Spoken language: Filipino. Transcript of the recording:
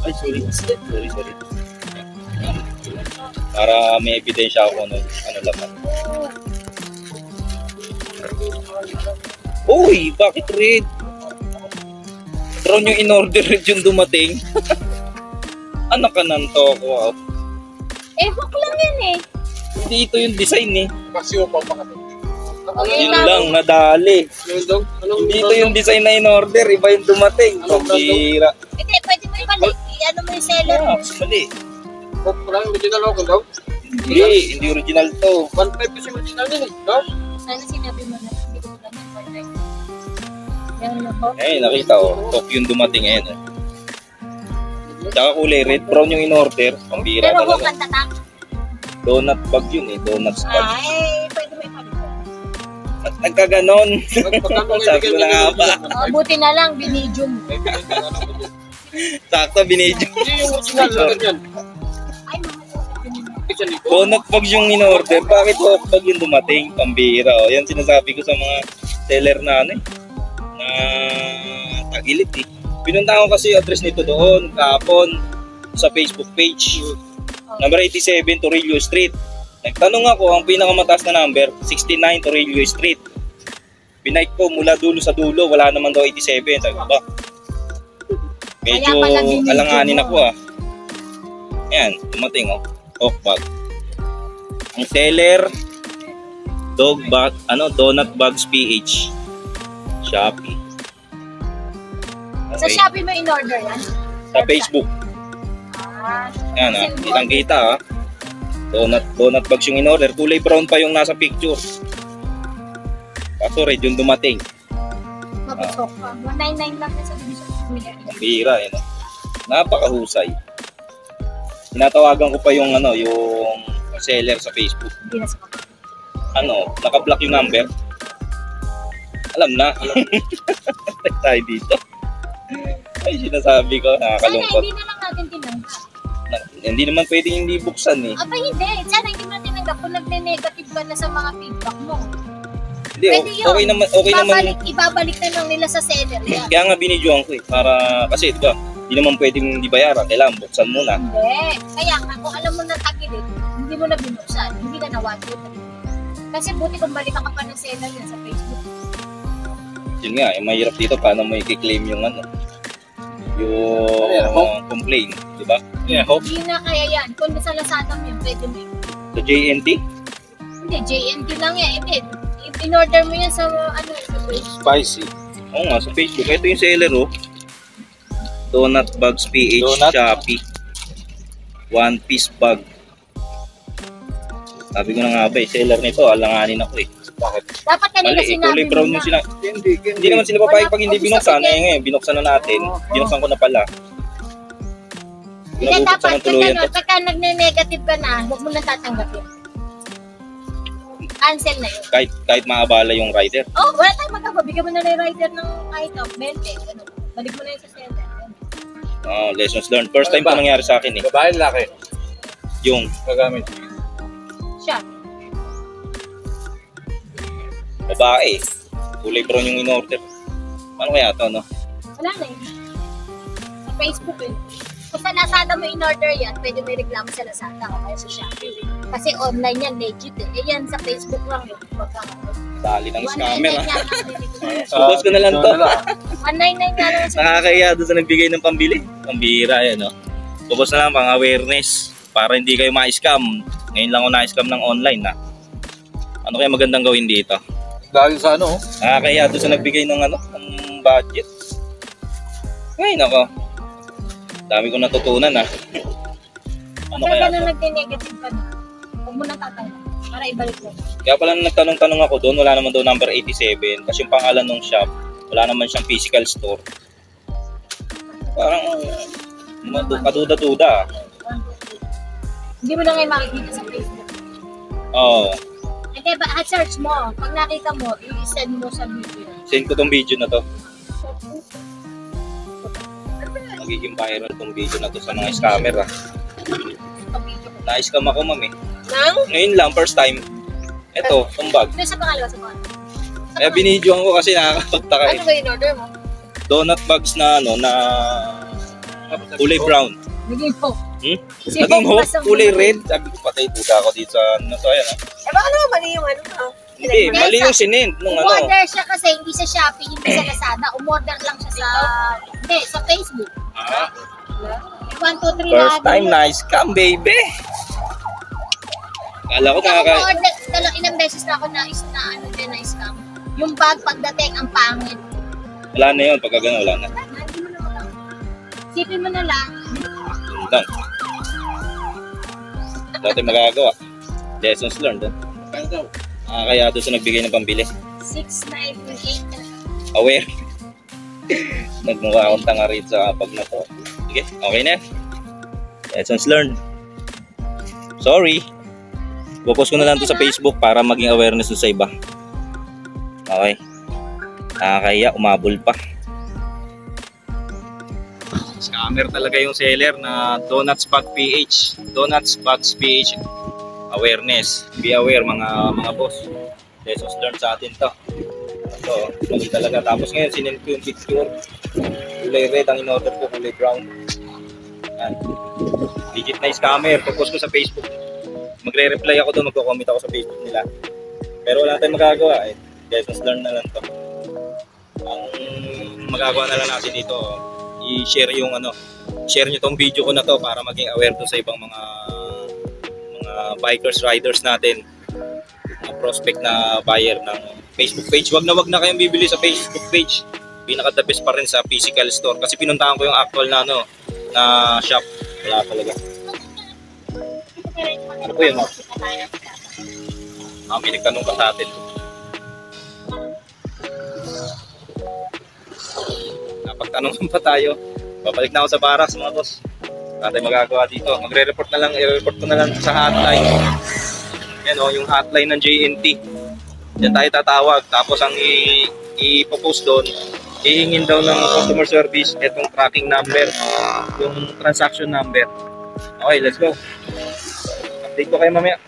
Ay, sorry. Sorry. Para may ebidensya ako ano laman. Uy, bakit red? Brown yung in-order, red yung dumating. Anak ka nanto ako. Hook lang yan eh. Hindi ito yung design eh. Kasi upang makatid. Yun lang, nadali. Hindi ito yung design na in-order, iba yung dumating. Pambira. Hindi, pwede mo ibalik. I-ano mo yung seller mo. Mali. Hook mo lang, original ako daw. Hindi original to. 1.5 kasi original din eh. No? Sana sinabi mo na hindi ko lang yung contact. Yan na po. Eh, nakita ko. Top yung dumating ngayon. Tsaka kulay red, brown yung in-order. Pambira Pero hook talaga. ang tatak. Donut bag yun eh, donut bag. Pwede mo ibalik. At nagkaganon. Sabi ko na nga ba. Buti na lang, binidyo mo. Sakto, binidyo. Hindi yung original lang yan. Ay, mga Donut bag yung in-order. Bakit hawk bag yung dumating? Pambira. O, yan sinasabi ko sa mga seller na ano eh. Na tagilit eh. Pinunta ko kasi yung address nito doon, kahapon, sa Facebook page. Number 87 Torrillo Street. Nagtanong ako, ang pinakamataas na number, 69 Torrillo Street. Binike ko mula dulo sa dulo, wala naman daw 87. Sabi ko ba? Medyo alanganin ako ah. Ayan, dumating oh. Hawk bag. Ang seller, dog bag, Donut Bags PH. Shopee. Sa Shopee mo in-order yan? Sa Facebook. Yan ah, kitang kita ah. Donut bags yung in-order. Kulay brown pa yung nasa picture. Kaso red yung dumating. Mabusok pa. 199 lang na sa division. Ang bihira eh. No? Napakahusay. Tinatawagan ko pa yung yung seller sa Facebook. Hindi na sa kapatid. Naka-block yung number. Alam na. Tayo dito. Ay, sinasabi ko, Sana nakakalungkot. hindi na lang natin tinanggap. Hindi naman pwedeng hindi buksan eh. Aba hindi. Sana hindi mo na tinanggap kung nagne-negative ka na sa mga feedback mo. Hindi, Pwede yun. okay naman. Ibabalik na lang nila sa seller. Yan. Kaya nga binidyoan ko eh. Kasi diba, hindi naman pwedeng hindi bayaran. Kailangan buksan muna. Hindi. Kaya nga, kung alam mo na tagilid, hindi mo na binuksan. Hindi ka na-watch. Kasi buti kung balikan ka pa ng seller yan sa Facebook. Yun nga, yung mahirap dito, paano mo i-claim yung yung complaint, di ba? Yeah, hope. Hindi na kaya yan. Kung sa Lazada mo yun, pwede mo yun. Sa JNT? Hindi, JNT lang yan. Hindi. In-order mo yan sa sa Facebook. Spicy. Oo nga, sa Facebook. Ito yung seller oh. Donut Bags PH Shopee. One piece bag. Sabi ko na nga ba, seller nito, alanganin ako eh. Bakit? Dapat kanina Mali, sinabi kulay mo brown na. yung sila. Hindi. Hindi naman sila papayag pag hindi binuksan. Eh ngayon, binuksan na natin. Binuksan ko na pala. Hindi, dapat pagka nagne-negative ka na, huwag mo na tatanggapin. Cancel na yun. Kahit maabala yung rider. Oh, wala tayong magkaba. Bigyan mo na yung rider ng kahit 20. Balik mo na yung sa seller. Lessons learned. First time pa nangyari sa akin eh. Babae, laki. Yung Gagamit. Siya. babae. Kulay brown yung in-order. Paano kaya ito, no? Wala na yun. Sa Facebook eh. Kung sa Lazada mo in-order yan, pwede may reklamo sa Lazada o kaya sa Shopee. Kasi online yan, legit eh. Eh yan, sa Facebook lang yun. Dali ng scammer ah. 199 Subos ko na lang to. 199 nga lang sa Nakakaya doon sa nagbigay ng pambili. Pambira yan, no? Subos na lang pang awareness para hindi kayo ma-scam. Ngayon lang ako na-scam ng online, na. Ano kaya magandang gawin dito? Dahil sa ano? Nakakaya doon sa nagbigay ng ng budget. Ngayon ako. Dami ko natutunan ah. Ano kaya kaya na ito? nag-negative ka na. Huwag mo nang tatanggap para ibalik mo. Kaya pala nung nagtanong-tanong ako doon, wala naman daw number 87. Kasi yung pangalan ng shop, wala naman siyang physical store. Parang kaduda-duda. Hindi mo na ngayon makikita sa Facebook. Oo. Hindi ba, search mo. Pag nakita mo, i-send mo sa video. Send ko tong video na to. Magiging viral tong video na to sa mga scammer ah. Na-scam ako ma'am eh. Nang? Ngayon lang, first time. Ito, tong bag. Ito sa pangalawa, sa pangalawa. Kaya binidyoan ko kasi nakakapagtaka eh. Ano ba in-order mo? Donut bags na Kulay brown. Naging hope. Hmm? Si Naging Hope hope, masang kulay kulay. red. Sabi ko, patay puta ako dito sa ano to, ayan. Eh baka naman mali yung ano ha? Hindi, mali yung sinend nung ano. Umorder siya kasi hindi sa Shopee, hindi sa Lazada. Umorder lang siya sa Facebook. Ah, 1, 2, 3 first time na scam, baby. Kala ko Umorder, ilang beses na ako na scam. Yung bag pagdating, ang pangit. wala na yun, pagka gano'n, wala na. Sipin mo na lang. Yun lang. Dati magagawa. Lessons learned. Kaya doon sa nagbigay ng pambili. 698. Aware. Nagmukha akong tanga rin sa pag na to. Sige, okay na. Lessons learned. Sorry. Popost ko na lang to sa Facebook para maging awareness sa iba. Okay. Nakakaya, umabol pa. Scammer talaga yung seller na Donuts Bag PH. Donuts Bags PH. Awareness. Be aware mga boss. Lessons learned sa atin to. So, mali talaga. Tapos ngayon, sinend ko yung picture. Kulay red ang in-order ko, kulay brown. Yan. Digit na scammer. Popost ko sa Facebook. Magre-reply ako doon, magko-comment ako sa Facebook nila. Pero wala tayong magagawa eh. Lessons learned na lang to. Ang magagawa na lang natin dito, i-share yung share nyo tong video ko na to para maging aware to sa ibang mga bikers, riders natin, mga prospect na buyer ng Facebook page. Wag na kayong bibili sa Facebook page. Pinaka the best pa rin sa physical store kasi pinuntahan ko yung actual na na shop. Wala talaga. Ano po yun? May nagtanong ka sa atin. Napagtanong pa tayo. Babalik na ako sa barracks mga boss. Wala tayong magagawa dito. I-report ko na lang sa hotline. Yan yung hotline ng JNT. Diyan tayo tatawag. Tapos ang i-post doon, hihingin daw ng customer service itong tracking number, yung transaction number. Okay, let's go. Update ko kayo mamaya.